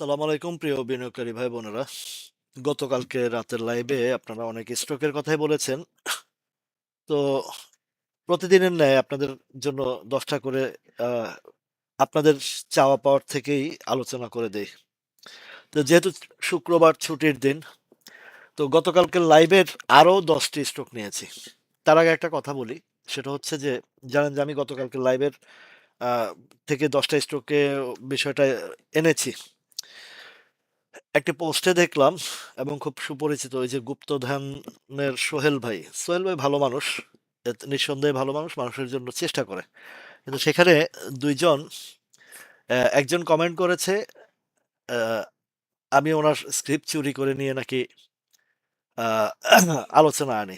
সালাম আলাইকুম প্রিয় বিনিয়োগকারী ভাই বোনেরা। গতকালকে রাতের লাইভে আপনারা অনেক স্টকের কথাই বলেছেন। তো প্রতিদিনের ন্যায় আপনাদের জন্য 10টা করে আহ, আপনাদের চাওয়া পাওয়ার থেকেই আলোচনা করে দেই। তো যেহেতু শুক্রবার ছুটির দিন, তো গতকালকে লাইভের আরো 10টি স্টক নিয়েছি। তার আগে একটা কথা বলি, সেটা হচ্ছে যে জানেন যে আমি গতকালকে লাইভের আহ, থেকে 10টা স্টকে বিষয়টা এনেছি। একটি পোস্টে দেখলাম এবং খুব সুপরিচিত, ওই যে গুপ্তধনের সোহেল ভাই ভালো মানুষ, নিঃসন্দেহে ভালো মানুষ, মানুষের জন্য চেষ্টা করে। কিন্তু সেখানে দুইজন, একজন কমেন্ট করেছে আহ, আমি ওনার স্ক্রিপ্ট চুরি করে নিয়ে নাকি আহ, আলোচনা আনি।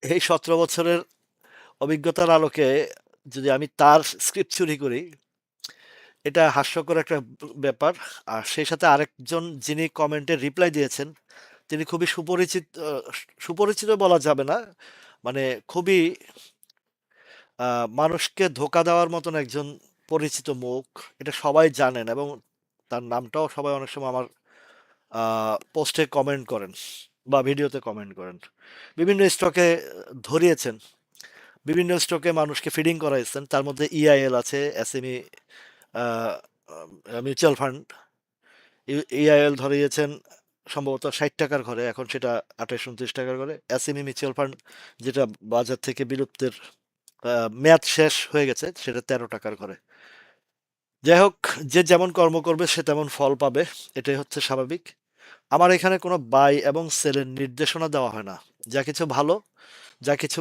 এই 17 বছরের অভিজ্ঞতার আলোকে যদি আমি তার স্ক্রিপ্ট চুরি করি, এটা হাস্যকর একটা ব্যাপার। আর সেই সাথে আরেকজন যিনি কমেন্টে রিপ্লাই দিয়েছেন, তিনি খুবই সুপরিচিত, সুপরিচিত বলা যাবে না, মানে খুবই মানুষকে ধোঁকা দেওয়ার মতন একজন পরিচিত মুখ। এটা সবাই জানেন এবং তার নামটাও সবাই অনেক সময় আমার পোস্টে কমেন্ট করেন বা ভিডিওতে কমেন্ট করেন। বিভিন্ন স্টকে ধরিয়েছেন, বিভিন্ন স্টকে মানুষকে ফিডিং করাইছেন। তার মধ্যে ইআইএল আছে, এসএমই মিউচুয়াল ফান্ড। ইআইএল ধরিয়েছেন সম্ভবত 60 টাকার ঘরে, এখন সেটা 28-29 টাকার ঘরে। এসএমই মিউচুয়াল ফান্ড, যেটা বাজার থেকে বিলুপ্তের মেয়াদ শেষ হয়ে গেছে, সেটা 13 টাকার ঘরে। যাই হোক, যে যেমন কর্ম করবে সে তেমন ফল পাবে, এটাই হচ্ছে স্বাভাবিক। আমার এখানে কোনো বাই এবং সেলের নির্দেশনা দেওয়া হয় না। যা কিছু ভালো, যা কিছু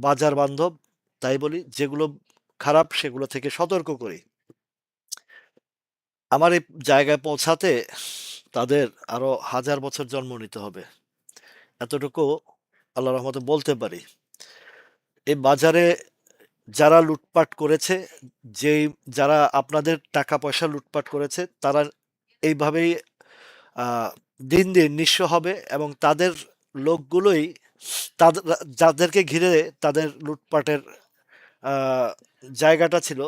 বাজার বান্ধব তাই বলি, যেগুলো খারাপ সেগুলো থেকে সতর্ক করি। আমার এই জায়গায় পৌঁছাতে তাদের আরো 1000 বছর জন্ম নিতে হবে, এতটুকু আল্লাহ রহমতে বলতে পারি। এই বাজারে যারা লুটপাট করেছে, যেই যারা আপনাদের টাকা পয়সা লুটপাট করেছে, তারা এইভাবেই আহ, দিন দিন নিঃস্ব হবে এবং তাদের লোকগুলোই, তাদের যাদেরকে ঘিরে তাদের লুটপাটের আহ, জায়গাটা ছিল,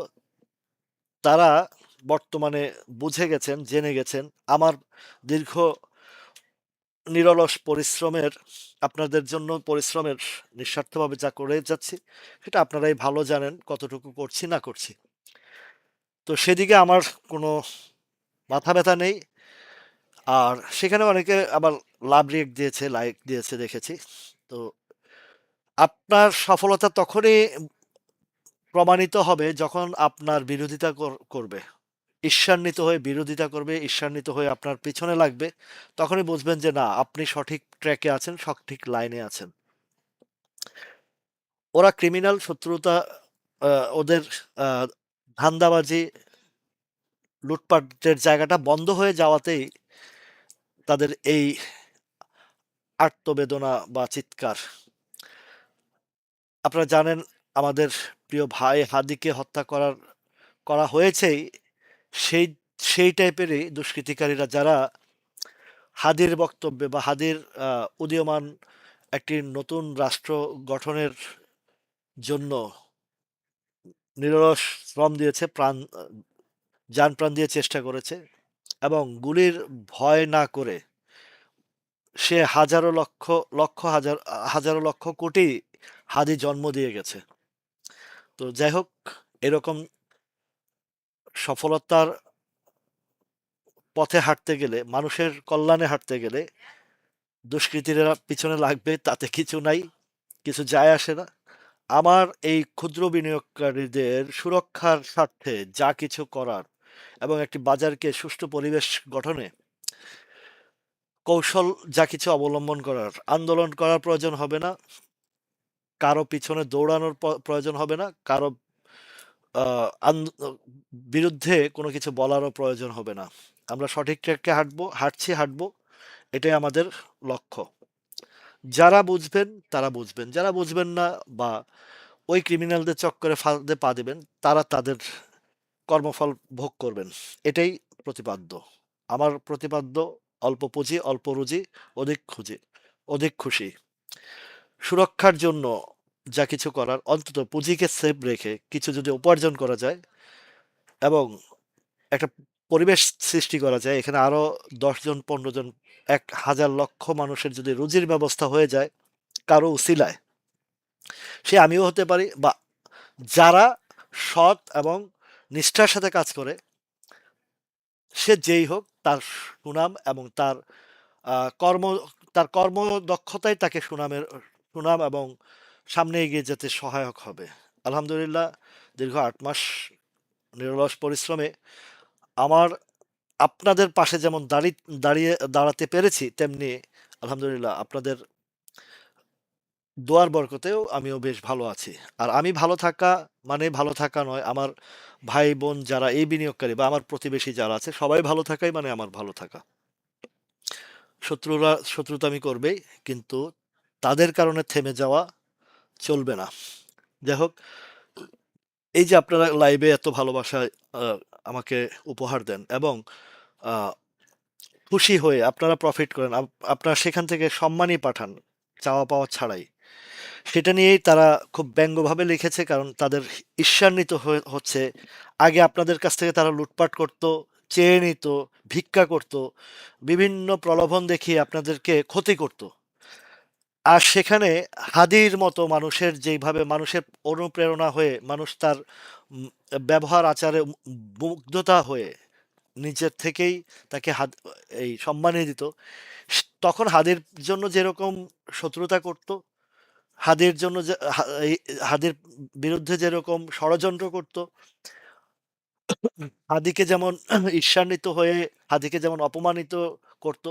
তারা বর্তমানে বুঝে গেছেন, জেনে গেছেন। আমার দীর্ঘ নিরলস পরিশ্রমের, আপনাদের জন্য পরিশ্রমের, নিঃস্বার্থভাবে যা করে যাচ্ছি, সেটা আপনারাই ভালো জানেন কতটুকু করছি না করছি। তো সেদিকে আমার কোনো মাথা ব্যথা নেই। আর সেখানে অনেকে আবার লাভ রিয়েক্ট দিয়েছে, লাইক দিয়েছে দেখেছি। তো আপনার সফলতা তখনই প্রমাণিত হবে যখন আপনার বিরোধিতা করবে, ঈর্ষান্বিত হয়ে বিরোধিতা করবে, ঈর্ষান্বিত হয়ে আপনার পিছনে লাগবে। তখনই বুঝবেন যে না, আপনি সঠিক ট্র্যাকে আছেন, সঠিক লাইনে আছেন। ওরা ক্রিমিনাল, শত্রুতা, ওদের আহ, ধান্দাবাজি, লুটপাটের জায়গাটা বন্ধ হয়ে যাওয়াতেই তাদের এই আর্তবেদনা বা চিৎকার। আপনারা জানেন, আমাদের প্রিয় ভাই হাদিকে হত্যা করা হয়েছেই সেই সেই টাইপেরই দুষ্কৃতিকারীরা, যারা হাদির বক্তব্যে বা হাদির উদীয়মান একটি নতুন রাষ্ট্র গঠনের জন্য নিরলস শ্রম দিয়েছে, যান প্রাণ দিয়ে চেষ্টা করেছে এবং গুলির ভয় না করে সে হাজারো লক্ষ লক্ষ হাজার হাজারো লক্ষ কোটি হাদি জন্ম দিয়ে গেছে। তো যাই হোক, এরকম সফলতার পথে হাঁটতে গেলে, মানুষের কল্যাণে হাঁটতে গেলে দুষ্কৃতীরা পিছনে লাগবে, তাতে কিছু নাই, কিছু যায় আসে না। আমার এই ক্ষুদ্র বিনিয়োগকারীদের সুরক্ষার স্বার্থে যা কিছু করার এবং একটি বাজারকে সুষ্ঠু পরিবেশ গঠনে কৌশল যা কিছু অবলম্বন করার, আন্দোলন করার প্রয়োজন হবে না, কারো পিছনে দৌড়ানোর প্রয়োজন হবে না, কারো বিরুদ্ধে কোনো কিছু বলারও প্রয়োজন হবে না। আমরা সঠিক ট্র্যাকে হাঁটবো, এটাই আমাদের লক্ষ্য। যারা বুঝবেন তারা বুঝবেন, যারা বুঝবেন না বা ওই ক্রিমিনালদের চক্করে ফাঁদে পা দিবেন, তারা তাদের কর্মফল ভোগ করবেন। এটাই প্রতিপাদ্য। আমার প্রতিপাদ্য অল্প পুঁজি, অল্প রুজি, অধিক খুশি। সুরক্ষার জন্য যা কিছু করার, অন্তত পুঁজিকে সেভ রেখে কিছু যদি উপার্জন করা যায় এবং একটা পরিবেশ সৃষ্টি করা যায়, এখানে আরো 10 জন 15 জন 1,000 লক্ষ মানুষের যদি রুজির ব্যবস্থা হয়ে যায় কারো উসিলায়, সে আমিও হতে পারি, বা যারা সৎ এবং নিষ্ঠার সাথে কাজ করে, সে যেই হোক, তার সুনাম এবং কর্ম তার কর্মদক্ষতাই তাকে সুনাম এবং সামনে এগিয়ে যেতে সহায়ক হবে। আলহামদুলিল্লাহ, দীর্ঘ 8 মাস নিরলস পরিশ্রমে আমার আপনাদের পাশে যেমন দাঁড়াতে পেরেছি, তেমনি আলহামদুলিল্লাহ আপনাদের দোয়ার বরকতেও আমিও বেশ ভালো আছি। আর আমি ভালো থাকা মানে ভালো থাকা নয়, আমার ভাই বোন যারা এই বিনিয়োগকারী বা আমার প্রতিবেশী যারা আছে, সবাই ভালো থাকাই মানে আমার ভালো থাকা। শত্রুতামি করবেই, কিন্তু তাদের কারণে থেমে যাওয়া চলবে না। যাই হোক, এই যে আপনারা লাইভে এত ভালোবাসা আহ, আমাকে উপহার দেন, এবং আহ, খুশি হয়ে আপনারা প্রফিট করেন, আপনারা সেখান থেকে সম্মানই পাঠান চাওয়া পাওয়া ছাড়াই, সেটা নিয়েই তারা খুব ব্যঙ্গভাবে লিখেছে, কারণ তাদের ঈর্ষান্বিত হচ্ছে। আগে আপনাদের কাছ থেকে তারা লুটপাট করত, চেয়ে নিত, ভিক্ষা করত, বিভিন্ন প্রলোভন দেখিয়ে আপনাদেরকে ক্ষতি করত। আর সেখানে হাদির মতো মানুষের, যেইভাবে মানুষের অনুপ্রেরণা হয়ে মানুষ তার উম, ব্যবহার আচারে মুগ্ধতা হয়ে নিজের থেকেই তাকে এই সম্মানই দিত, তখন হাদির জন্য যেরকম শত্রুতা করত, হাদির জন্য হাদির বিরুদ্ধে যেরকম ষড়যন্ত্র করত, হাদিকে যেমন ঈর্ষান্বিত হয়ে হাদিকে যেমন অপমানিত করত,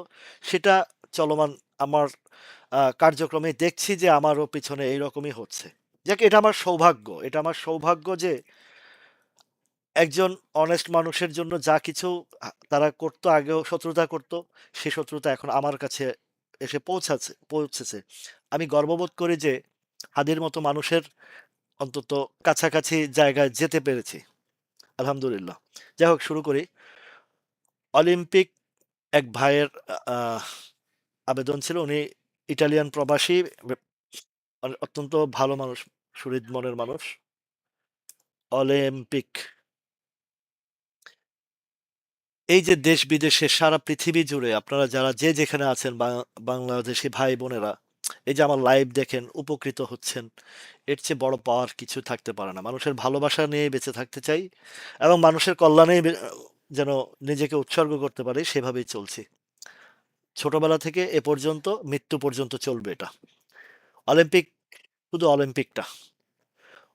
সেটা চলমান আমার কার্যক্রমে দেখছি যে আমারও পিছনে এইরকমই হচ্ছে। যাক, এটা আমার সৌভাগ্য যে একজন অনেস্ট মানুষের জন্য যা কিছু তারা করতো, আগেও শত্রুতা করত, সে শত্রুতা এখন আমার কাছে এসে পৌঁছেছে। আমি গর্ববোধ করি যে হাদির মতো মানুষের অন্তত কাছাকাছি জায়গায় যেতে পেরেছি, আলহামদুলিল্লাহ। যাই হোক, শুরু করি। অলিম্পিক এক ভাইয়ের আহ, আবেদন ছিল, উনি ইটালিয়ান প্রবাসী, অত্যন্ত ভালো মানুষ, সুহৃদ মনের মানুষ। অলিম্পিক, এই যে দেশ বিদেশে সারা পৃথিবী জুড়ে আপনারা যারা যে যেখানে আছেন, বাংলাদেশি ভাই বোনেরা, এই যে আমার লাইভ দেখেন, উপকৃত হচ্ছেন, এর চেয়ে বড় পাওয়ার কিছু থাকতে পারে না। মানুষের ভালোবাসা নিয়ে বেঁচে থাকতে চাই, এবং মানুষের কল্যাণে যেন নিজেকে উৎসর্গ করতে পারি, সেভাবেই চলছি। ছোটবেলা থেকে এ পর্যন্ত, মৃত্যু পর্যন্ত চলবে এটা। অলিম্পিক, শুধু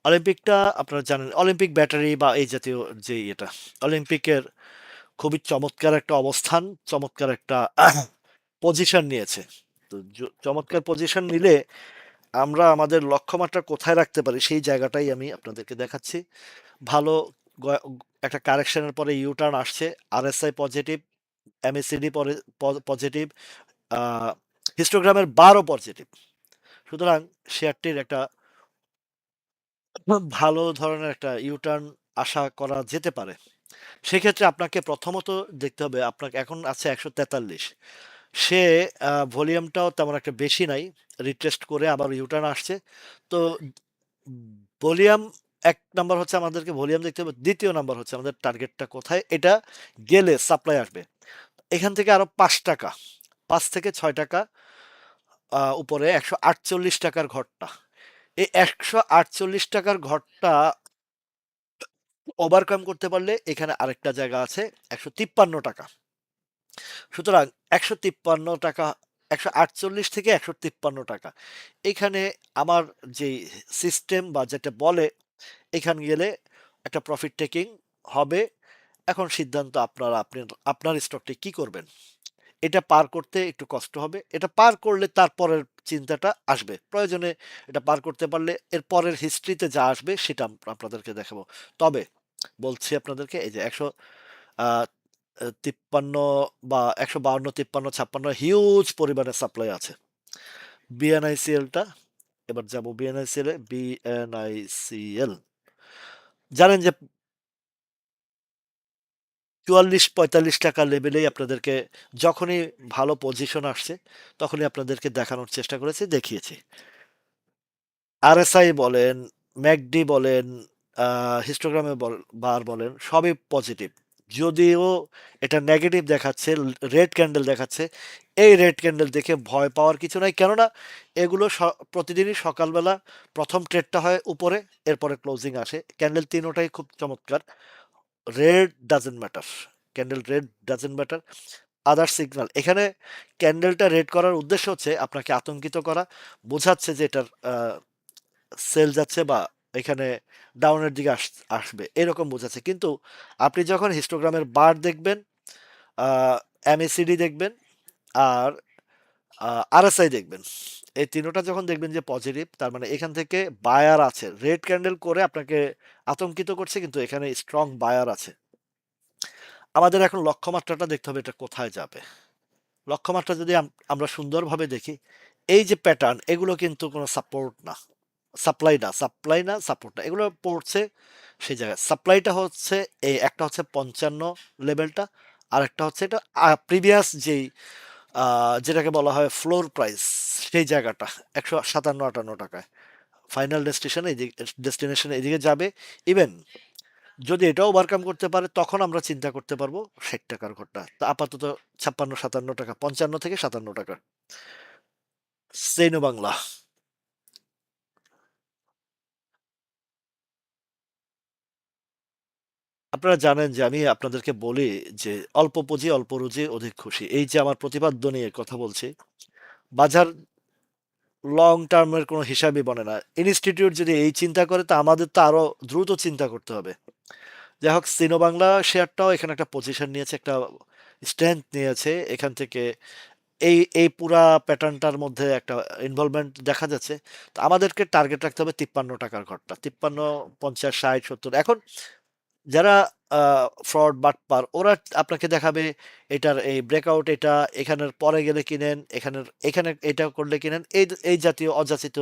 অলিম্পিকটা আপনারা জানেন, অলিম্পিক ব্যাটারি বা এই জাতীয় যে এটা, অলিম্পিকের খুবই চমৎকার একটা অবস্থান, চমৎকার একটা পজিশন নিয়েছে। তো চমৎকার পজিশন নিলে আমরা আমাদের লক্ষ্যমাত্রা কোথায় রাখতে পারি, সেই জায়গাটাই আমি আপনাদেরকে দেখাচ্ছি। ভালো একটা কারেকশনের পরে ইউটার্ন আসছে, আরএসআই পজিটিভ, এমএসিডি পজিটিভ, হিস্টোগ্রামের বারও পজিটিভ। সুতরাং শেয়ারটির একটা ভালো ধরনের একটা ইউটার্ন আশা করা যেতে পারে। সেক্ষেত্রে আপনাকে প্রথমত দেখতে হবে, আপনাকে এখন আছে 143, সে ভলিউমটাও তেমন একটা বেশি নাই, রিটেস্ট করে আবার ইউটার্ন আসছে। তো ভলিউম এক নাম্বার হচ্ছে, আমাদেরকে ভলিউম দেখতে হবে। দ্বিতীয় নাম্বার হচ্ছে আমাদের টার্গেটটা কোথায়, এটা গেলে সাপ্লাই আসবে এখান থেকে আরো 5 টাকা, 5 থেকে 6 টাকা উপরে 148 টাকার ঘরটা, এই 148 টাকার ঘরটা ওভারকাম করতে পারলে এখানে আরেকটা জায়গা আছে 153 টাকা। সুতরাং 153 টাকা, 148 থেকে 153 টাকা, এখানে আমার যে সিস্টেম বা যেটা বলে, এখানে গেলে একটা প্রফিট টেকিং হবে। এখন সিদ্ধান্ত আপনার স্টকটি কি করবেন। এটা পার করতে একটু কষ্ট হবে, এটা পার করলে তারপরের চিন্তাটা আসবে, প্রয়োজনে এটা পার করতে পারলে এর পরের হিস্ট্রিতে যা আসবে সেটা আপনাদেরকে দেখাবো। তবে বলছি আপনাদেরকে, এই যে 153 বা 152, 53, 56 হিউজ পরিমাণে সাপ্লাই আছে। বিএনআইসিএলটা, এবার যাব বিএনআইসিএল এ। বিএনআইসিএল জানেন যে 44-45 টাকা লেভেলেই আপনাদেরকে, যখনই ভালো পজিশন আসছে তখনই আপনাদেরকে দেখানোর চেষ্টা করেছি, দেখিয়েছি। আরএসআই বলেন, ম্যাকডি বলেন, হিস্টোগ্রামে বার বলেন, সবই পজিটিভ। যদিও এটা নেগেটিভ দেখাচ্ছে, রেড ক্যান্ডেল দেখাচ্ছে, এই রেড ক্যান্ডেল দেখে ভয় পাওয়ার কিছু নাই, কেননা এগুলো প্রতিদিনই সকালবেলা প্রথম ট্রেডটা হয় উপরে, এরপরে ক্লোজিং আসে। ক্যান্ডেল তিনোটাই খুব চমৎকার। Red doesn't matter, candle red doesn't matter, other signal. এখানে ক্যান্ডেলটা রেড করার উদ্দেশ্য হচ্ছে আপনাকে আতঙ্কিত করা, বোঝাচ্ছে যে এটার সেল যাচ্ছে বা এখানে ডাউনের দিকে আসবে, এরকম বোঝাচ্ছে। কিন্তু আপনি যখন হিস্টোগ্রামের বার দেখবেন, এমএসিডি দেখবেন, আর আরএসআই দেখবেন, এই তিনোটা যখন দেখবেন যে পজিটিভ, তার মানে এখান থেকে বায়ার আছে। রেড ক্যান্ডেল করে আপনাকে আতঙ্কিত করছে, কিন্তু এখানে স্ট্রং বায়ার আছে। আমাদের এখন লক্ষ্যমাত্রাটা দেখতে হবে, এটা কোথায় যাবে। লক্ষ্যমাত্রা যদি আমরা সুন্দরভাবে দেখি, এই যে প্যাটার্ন, এগুলো কিন্তু কোনো সাপোর্ট না, সাপ্লাই না সাপোর্ট না, এগুলো পড়ছে সেই জায়গায়। সাপ্লাইটা হচ্ছে এই একটা হচ্ছে 55 লেভেলটা, আর একটা হচ্ছে এটা প্রিভিয়াস যেই যেটাকে বলা হয় ফ্লোর প্রাইস, সেই জায়গাটা 157-58 টাকায় ফাইনাল ডেস্টিনেশন এদিকে যাবে। ইভেন যদি এটাও ওভারকাম করতে পারে, তখন আমরা চিন্তা করতে পারবো 60 টাকার ঘরটা। তা আপাতত 56-57 টাকা, 55 থেকে 57 টাকা। সেইনো বাংলা। আপনারা জানেন যে আমি আপনাদেরকে বলি যে অল্প পুঁজি অল্প রুজি অধিক খুশি, এই যে আমার প্রতিপাদ্য নিয়ে কথা বলছি। বাজার লং টার্মের কোনো হিসাবই বনে না। ইনস্টিটিউট যদি এই চিন্তা করে, তা আমাদের তো আরো দ্রুত চিন্তা করতে হবে। যাই হোক, সিনো বাংলা শেয়ারটাও এখানে একটা পজিশন নিয়েছে, একটা স্ট্রেংথ নিয়েছে এখান থেকে। এই এই পুরা প্যাটার্নটার মধ্যে একটা ইনভলভমেন্ট দেখা যাচ্ছে। তো আমাদেরকে টার্গেট রাখতে হবে 53 টাকার ঘরটা, 53, 50, 60, 70। এখন যারা ফ্রড বাটপার, ওরা আপনাকে দেখাবে এটার এই ব্রেকআউট, এটা এখানের পরে গেলে কিনেন, এখানে এটা করলে কিনেন, এই এই জাতীয় অযাচিত,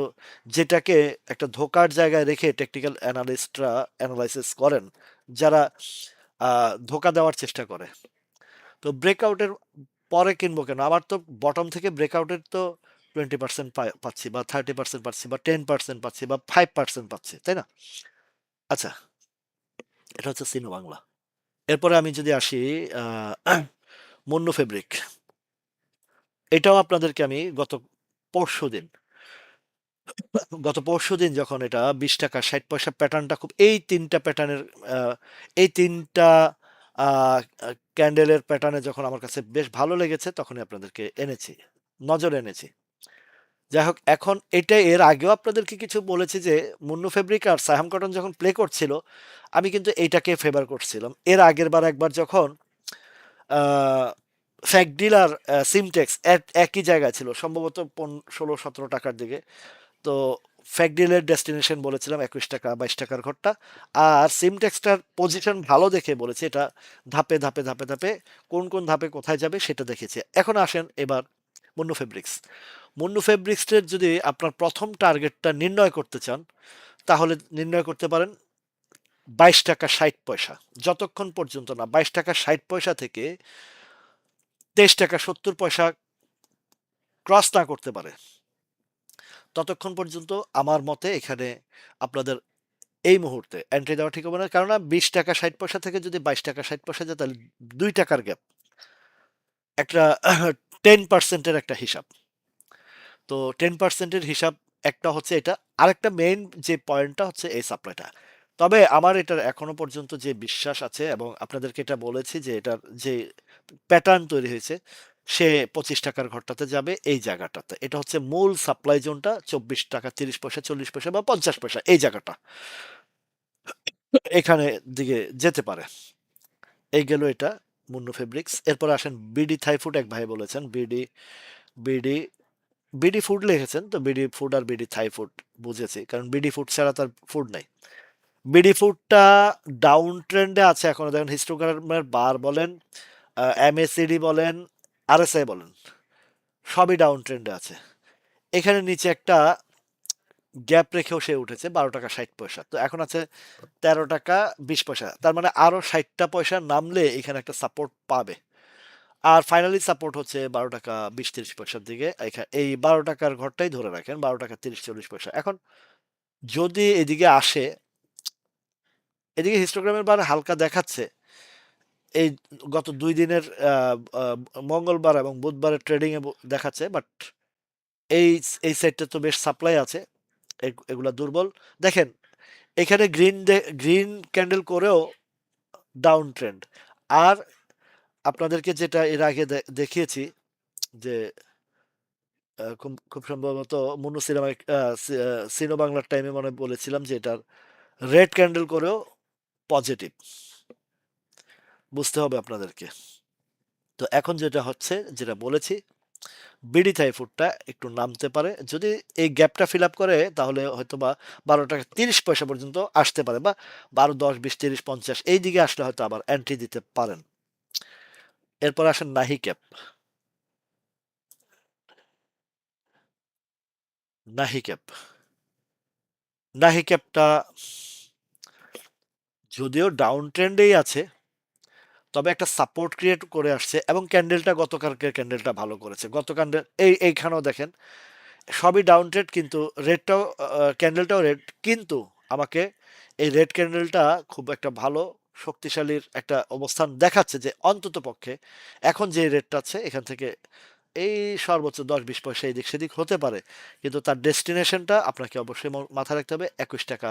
যেটাকে একটা ধোকার জায়গায় রেখে টেকনিক্যাল অ্যানালিস্টরা অ্যানালাইসিস করেন, যারা ধোকা দেওয়ার চেষ্টা করে। তো ব্রেকআউটের পরে কিনবো কেন? আমার তো বটম থেকে ব্রেকআউটের তো 20% পাচ্ছি, বা 30% পাচ্ছি, বা 10% পাচ্ছি, বা 5% পাচ্ছি, তাই না? আচ্ছা, এটা হচ্ছে সিনো বাংলা। এরপরে আমি যদি আসি মুন্নু ফেব্রিক, এটাও আপনাদেরকে আমি পরশুদিন গত পরশুদিন যখন এটা 20 টাকা 60 পয়সা প্যাটার্নটা, খুব এই তিনটা প্যাটার্নের, এই তিনটা ক্যান্ডেলের প্যাটার্নে যখন আমার কাছে বেশ ভালো লেগেছে, তখনই আপনাদেরকে নজরে এনেছি। যাই হোক, এখন এটা এর আগেও আপনাদেরকে কিছু বলেছি যে মুন্নু ফেব্রিক আর সাহাম কটন যখন প্লে করছিল, আমি কিন্তু এইটাকে ফেভার করছিলাম। এর আগের বার একবার যখন ফ্যাকডিল আর সিমটেক্স একই জায়গায় ছিল, সম্ভবত 16-17 টাকার দিকে। তো ফ্যাকডিলের ডেস্টিনেশন বলেছিলাম 21 টাকা 22 টাকার ঘরটা, আর সিমটেক্সটার পজিশন ভালো দেখে বলেছি এটা ধাপে ধাপে ধাপে ধাপে কোন কোন ধাপে কোথায় যাবে সেটা দেখেছি। এখন আসেন এবার মুন্নু ফেব্রিক্স। মুন্নু ফেব্রিক্সের যদি আপনার প্রথম টার্গেটটা নির্ণয় করতে চান, তাহলে নির্ণয় করতে পারেন 22 টাকা 60 পয়সা। যতক্ষণ পর্যন্ত না 22 টাকা 60 পয়সা থেকে 23 টাকা 70 পয়সা ক্রস না করতে পারে, ততক্ষণ পর্যন্ত আমার মতে এখানে আপনাদের এই মুহূর্তে এন্ট্রি দেওয়া ঠিক হবে না। কেননা 20 টাকা 60 পয়সা থেকে যদি 22 টাকা 60 পয়সা যায়, তাহলে 2 টাকার গ্যাপ, একটা 10%-এর একটা হিসাব। তো 10%-এর হিসাব একটা হচ্ছে এটা, আরেকটা মেইন যে পয়েন্টটা হচ্ছে এই সাপ্লাইটা। তবে আমার এটার এখনো পর্যন্ত যে বিশ্বাস আছে, এবং আপনাদেরকে এটা বলেছি যে এটার যে প্যাটার্ন তৈরি হয়েছে, সে 25 টাকার ঘরটাতে যাবে, এই জায়গাটাতে। এটা হচ্ছে মূল সাপ্লাই জোনটা, 24 টাকা 30 পয়সা 40 পয়সা বা 50 পয়সা, এই জায়গাটা এখানে দিকে যেতে পারে। এই গেল এটা মুন্নু ফেব্রিক্স। এরপর আসেন বিডি থাই ফুড। এক ভাই বলেছেন বিডি বিডি ফুড লিখেছেন, তো বিডি ফুড আর বিডি থাই ফুড বুঝেছি, কারণ বিডি ফুড ছাড়া তার ফুড নাই। বিডি ফুডটা ডাউন ট্রেন্ডে আছে এখনো, দেখেন হিস্টোগ্রামের বার বলেন, এমএসিডি বলেন, আরএসআই বলেন, সবই ডাউন ট্রেন্ডে আছে। এখানে নিচে একটা গ্যাপ রেখেও সে উঠেছে 12 টাকা 60 পয়সা, তো এখন আছে 13 টাকা 20 পয়সা, তার মানে আরো 60 পয়সা নামলে এখানে একটা সাপোর্ট পাবে। আর ফাইনালি সাপোর্ট হচ্ছে 12 টাকা 20-30 পয়সার দিকে। এই 12 টাকার ঘরটাই ধরে রাখেন, 12 টাকা 30-40 পয়সা। এখন যদি এদিকে আসে, এদিকে হিস্টোগ্রামের বার হালকা দেখাচ্ছে, এই গত ২ দিনের মঙ্গলবার এবং বুধবারের ট্রেডিং এ দেখাচ্ছে, বাট এই এই সাইডটা তো বেশ সাপ্লাই আছে, এগুলা দুর্বল। দেখেন এখানে গ্রিন ক্যান্ডেল করেও ডাউন ট্রেন্ড। আর আপনাদেরকে যেটা এর আগে দেখিয়েছি যে খুব খুব সম্ভবত মুন্নু সিনেমা সিনো বাংলার টাইমে মনে হয় বলেছিলাম যে এটার রেড ক্যান্ডেল করেও পজিটিভ, বুঝতে হবে আপনাদেরকে। তো এখন যেটা হচ্ছে, যেটা বলেছি, বিডি থাই ফুডটা একটু নামতে পারে, যদি এই গ্যাপটা ফিল আপ করে তাহলে হয়তো বা 12 টাকা 30 পয়সা পর্যন্ত আসতে পারে, বা 12, 10, 20, 30, 50 এই দিকে আসলে হয়তো আবার এন্ট্রি দিতে পারেন। এরপর আসেন নাহি ক্যাপ। নাহি ক্যাপ নাহি ক্যাপটা যদিও ডাউন ট্রেন্ডেই আছে, তবে একটা সাপোর্ট ক্রিয়েট করে আসছে, এবং ক্যান্ডেলটা গতকালকের ক্যান্ডেলটা ভালো করেছে। গত ক্যান্ডেল এইখানেও দেখেন সবই ডাউন ট্রেড, কিন্তু রেডটাও ক্যান্ডেলটাও রেড, কিন্তু আমাকে এই রেড ক্যান্ডেলটা খুব একটা ভালো শক্তিশালীর একটা অবস্থান দেখাচ্ছে, যে অন্তত পক্ষে এখন যে রেটটা আছে এখান থেকে এই সর্বোচ্চ 10-20 পয়সা এদিক সেদিক হতে পারে, কিন্তু তার ডেস্টিনেশনটা আপনাকে অবশ্যই মাথায় রাখতে হবে 21 টাকা।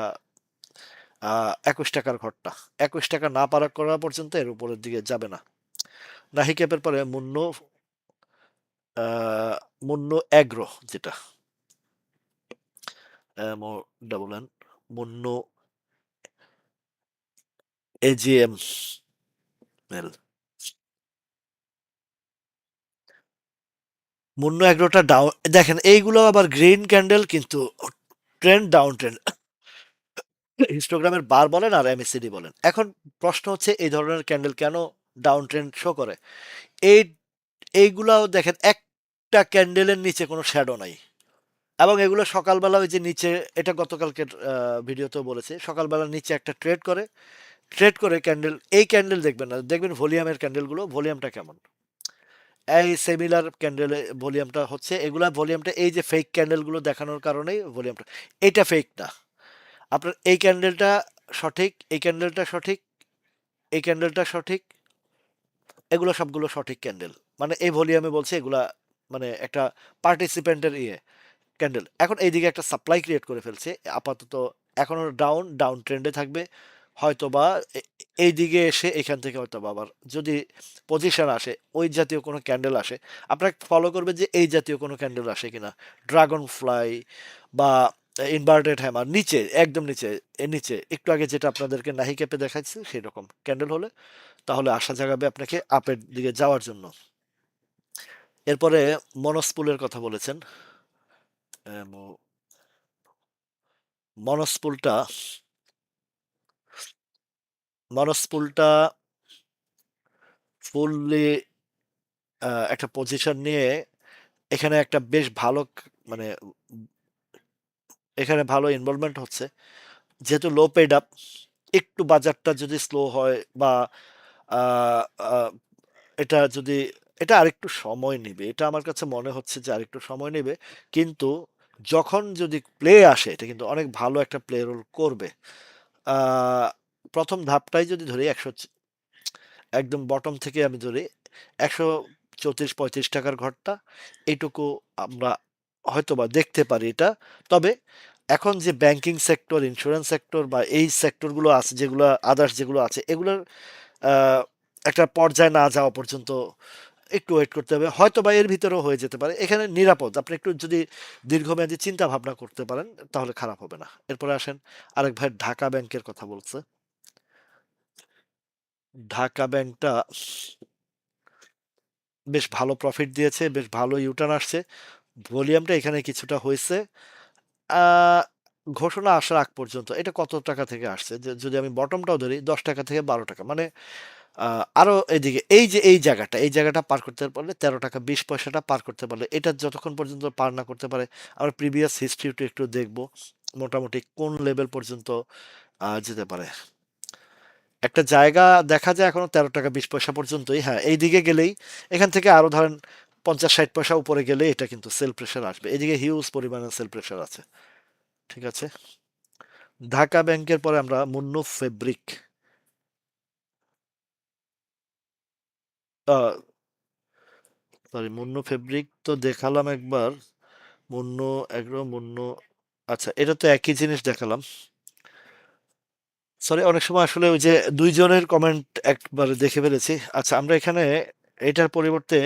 21 টাকার ঘরটা 21 টাকা না পারা করা পর্যন্ত এর উপরের দিকে যাবে না। নাহি ক্যাপের পরে মুন্নো অ্যাগ্রো, যেটা ডাবল এন, মুন্নো এজিএম এল, মুন্নো অ্যাগ্রোটা ডাউন। দেখেন এইগুলো আবার গ্রিন ক্যান্ডেল, কিন্তু ট্রেন্ড ডাউন ট্রেন্ড, হিস্টোগ্রামের বার বলেন আর এমএসিডি বলেন। এখন প্রশ্ন হচ্ছে এই ধরনের ক্যান্ডেল কেন ডাউন ট্রেন্ড শো করে? এই এইগুলাও দেখেন একটা ক্যান্ডেলের নিচে কোনো শ্যাডো নাই, এবং এগুলো সকালবেলা ওই যে নিচে, এটা গতকালকের ভিডিওতেও বলেছে, সকালবেলা নিচে একটা ট্রেড করে ক্যান্ডেল, এই ক্যান্ডেল দেখবেন না, দেখবেন ভলিউমের ক্যান্ডেলগুলো ভলিউমটা কেমন, এই সেমিলার ক্যান্ডেল ভলিউমটা হচ্ছে, এগুলা ভলিউমটা এই যে ফেক ক্যান্ডেলগুলো দেখানোর কারণেই ভলিউমটা, এটা ফেক না। আপনার এই ক্যান্ডেলটা সঠিক, এই ক্যান্ডেলটা সঠিক, এই ক্যান্ডেলটা সঠিক, এগুলো সবগুলো সঠিক ক্যান্ডেল, মানে এই ভলিউমে বলছে এগুলা, মানে একটা পার্টিসিপেন্টের ক্যান্ডেল। এখন এইদিকে একটা সাপ্লাই ক্রিয়েট করে ফেলছে আপাতত, এখনো ডাউন ট্রেন্ডে থাকবে হয়তো বা, এই দিকে এসে এখান থেকে হয়তো বা আবার যদি পজিশন আসে, ওই জাতীয় কোনো ক্যান্ডেল আসে, আপনারা ফলো করবেন যে এই জাতীয় কোনো ক্যান্ডেল আসে কিনা, ড্রাগন ফ্লাই বা ইনভার্টেড হ্যামার, নিচে একদম নিচে, এর নিচে একটু আগে যেটা আপনাদেরকে নাহি ক্যাপে দেখাচ্ছি সেই রকম ক্যান্ডেল হলে, তাহলে আশা জাগাবে আপনাকে আপের দিকে যাওয়ার জন্য। এরপরে মনস্পুলের কথা বলেছেন। মনস্পুলটা মনস্পুলটা ফুললি একটা পজিশন নিয়ে এখানে একটা বেশ ভালো মানে এখানে ভালো ইনভলভমেন্ট হচ্ছে, যেহেতু লো পেড আপ, একটু বাজারটা যদি স্লো হয় বা আহ, আহ, এটা যদি, এটা আরেকটু সময় নেবে, এটা আমার কাছে মনে হচ্ছে যে আরেকটু সময় নেবে, কিন্তু যখন যদি প্লে আসে এটা কিন্তু অনেক ভালো একটা প্লে রোল করবে। আহ, প্রথম ধাপটাই যদি ধরি, একদম বটম থেকে আমি ধরি 134-35 টাকার ঘরটা, এইটুকু আমরা হয়তোবা দেখতে পারি এটা। তবে এখন যে ব্যাংকিং সেক্টর, ইন্স্যুরেন্স সেক্টর বা এই সেক্টরগুলো আছে, যেগুলো আদার্স যেগুলো আছে, এগুলোর আহ, একটা পর্যায়ে না যাওয়া পর্যন্ত একটু ওয়েট করতে হবে, হয়তো বা এর ভিতরেও হয়ে যেতে পারে, এখানে নিরাপদ। আপনি একটু যদি দীর্ঘমেয়াদী চিন্তা ভাবনা করতে পারেন তাহলে খারাপ হবে না। এরপরে আসেন, আরেক ভাই ঢাকা ব্যাংকের কথা বলছে। ঢাকা ব্যাংকটা বেশ ভালো প্রফিট দিয়েছে, বেশ ভালো ইউটার্ন আসছে, ভলিউমটা এখানে কিছুটা হয়েছে। আহ, ঘোষণা আসার আগ পর্যন্ত এটা কত টাকা থেকে আসছে, যদি আমি বটমটাও ধরি 10 টাকা থেকে 12 টাকা, মানে আরো এদিকে এই জায়গাটা পার করতে পারলে, 13 টাকা 20 পয়সাটা পার করতে পারলে, এটা যতক্ষণ পর্যন্ত পার না করতে পারে, আমরা প্রিভিয়াস হিস্ট্রিটা একটু দেখবো মোটামুটি কোন লেভেল পর্যন্ত যেতে পারে। একটা জায়গা দেখা যায় এখনো 13 টাকা 20 পয়সা পর্যন্তই, হ্যাঁ এই দিকে গেলেই, এখান থেকে আরো ধরেন 50-60 পয়সা উপরে গেলে এটা কিন্তু সেল প্রেশার আসবে, এদিকে হিউজ পরিমাণে সেল প্রেশার আছে। ঠিক আছে, ঢাকা ব্যাংকের পরে আমরা মুন্নু ফেব্রিক। সরি, মুন্নো ফেব্রিক তো দেখালাম একবার। মুন্নো এগ্রো, মুন্নো, আচ্ছা এটা তো একই জিনিস দেখালাম। সরি, অনেক সময় আসলে ওই যে দুইজনের কমেন্ট একবারে দেখে ফেলেছি। আচ্ছা, আমরা এখানে এটার পরিবর্তে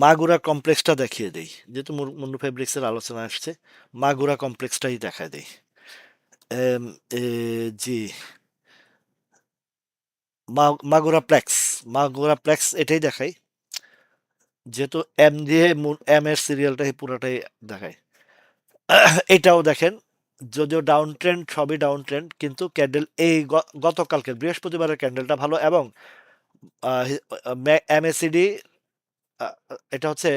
মাগুরা কমপ্লেক্সটা দেখিয়ে দেই, যেহেতু মুন্নু ফেব্রিক্সের আলোচনা আসছে। মাগুরা কমপ্লেক্সটাই দেখায় দেই। এম, এ, জি, মাগুরা প্লেক্স, মাগুরা প্লেক্স এটাই দেখাই, যেহেতু এম দিয়ে এম এর সিরিয়ালটাই পুরোটাই দেখায়। এটাও দেখেন, যদিও ডাউন ট্রেন্ড, সবই ডাউন ট্রেন্ড, কিন্তু ক্যান্ডেল এই গতকালকের বৃহস্পতিবারের ক্যান্ডেলটা ভালো। এবং এমএসিডি, এটা হচ্ছে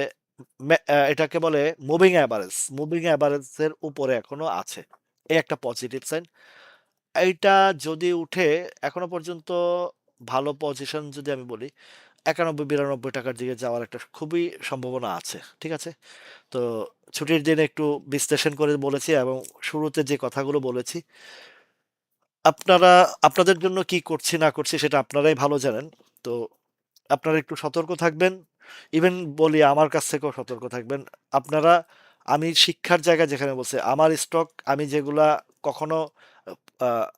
এটাকে বলে মুভিং অ্যাভারেজ, মুভিং অ্যাভারেজের উপরে এখনো আছে। এই একটা পজিটিভ সাইন। এইটা যদি উঠে, এখনো পর্যন্ত ভালো পজিশন যদি আমি বলি, 91-92 টাকার দিকে যাওয়ার একটা খুবই সম্ভাবনা আছে। ঠিক আছে? তো ছুটির দিনে একটু বিশ্লেষণ করে বলেছি, এবং শুরুতে যে কথাগুলো বলেছি, আপনারা আপনাদের জন্য কি করছি না করছি সেটা আপনারাই ভালো জানেন। তো আপনারা একটু সতর্ক থাকবেন। ইভেন বলি, আমার কাছ থেকেও সতর্ক থাকবেন আপনারা। আমি শিক্ষার জায়গায় যেখানে বলছি, আমার স্টক আমি যেগুলা কখনো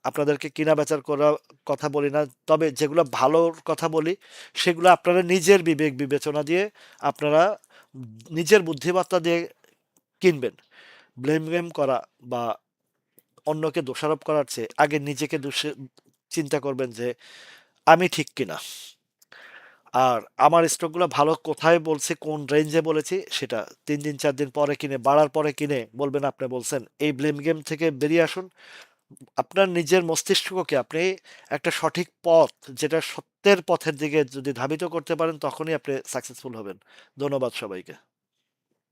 আপনাদেরকে কিনা বেচার করার কথা বলি না, তবে যেগুলো ভালোর কথা বলি, সেগুলো আপনারা নিজের বিবেক বিবেচনা দিয়ে, আপনারা নিজের বুদ্ধিমত্তা দিয়ে কিনবেন। ব্লেম গেম করা বা অন্যকে দোষারোপ করার চেয়ে আগে নিজেকে চিন্তা করবেন যে আমি ঠিক কিনা। আর আমার স্টকগুলো ভালো কোথায় বলছি, কোন রেঞ্জে বলেছি, সেটা 3 দিন 4 দিন পরে কিনে, বাড়ার পরে কিনে বলবেন আপনি বলছেন। এই ব্লেম গেম থেকে বেরিয়ে আসুন। আপনার নিজের মস্তিষ্ককে আপনি একটা সঠিক পথ, যেটা সত্যের পথের দিকে যদি ধাবিত করতে পারেন, তখনই আপনি সাকসেসফুল হবেন। ধন্যবাদ সবাইকে।